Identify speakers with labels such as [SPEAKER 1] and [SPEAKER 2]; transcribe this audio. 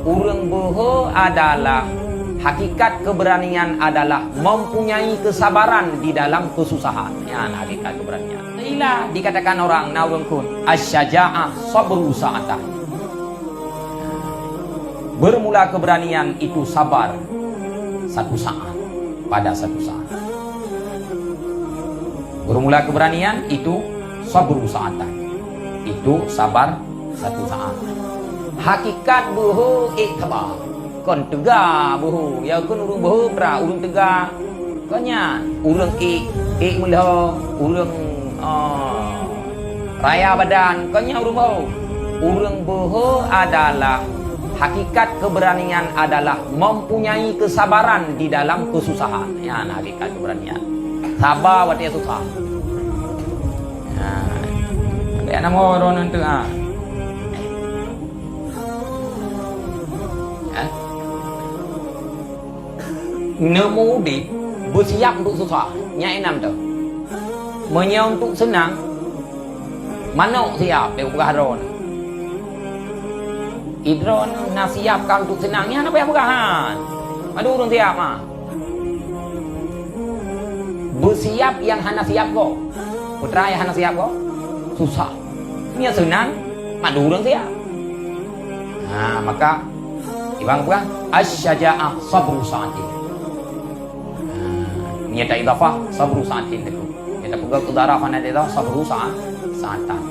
[SPEAKER 1] Urang boho adalah hakikat keberanian adalah mempunyai kesabaran di dalam kesusahan. Ya, hakikat keberanian. Inilah dikatakan orang naurung kun asyaja'ah sabru sa'atah. Bermula keberanian itu sabar satu saat, pada satu saat. Bermula keberanian itu sabru sa'atah. Itu sabar satu saat. Hakikat buhu iktabar. Kon tegak buhu. Ya kon urung buhu pra urung tegak. Konya urung mulah urung raya badan. Konya urung buhu. Urung buhu adalah hakikat keberanian adalah mempunyai kesabaran di dalam kesusahan. Ya, hakikat keberanian. Sabar waktu susah. Ya, nama orang itu nemu di bersiap untuk susah nyai enam tu menyau untuk senang mana siap dia buka haron idron nak siapkan untuk senangnya apa yang bukahan ada urung siap mah bersiap yang hana siap kok putra yang hana siap kok susah ini senang madu urung siap. Nah maka ibang bukan asyaja'ah sabru sa'atin. Nyata idafah sabru sa'atin itu. Nyata pegang udara fana itu sabru sa'atan.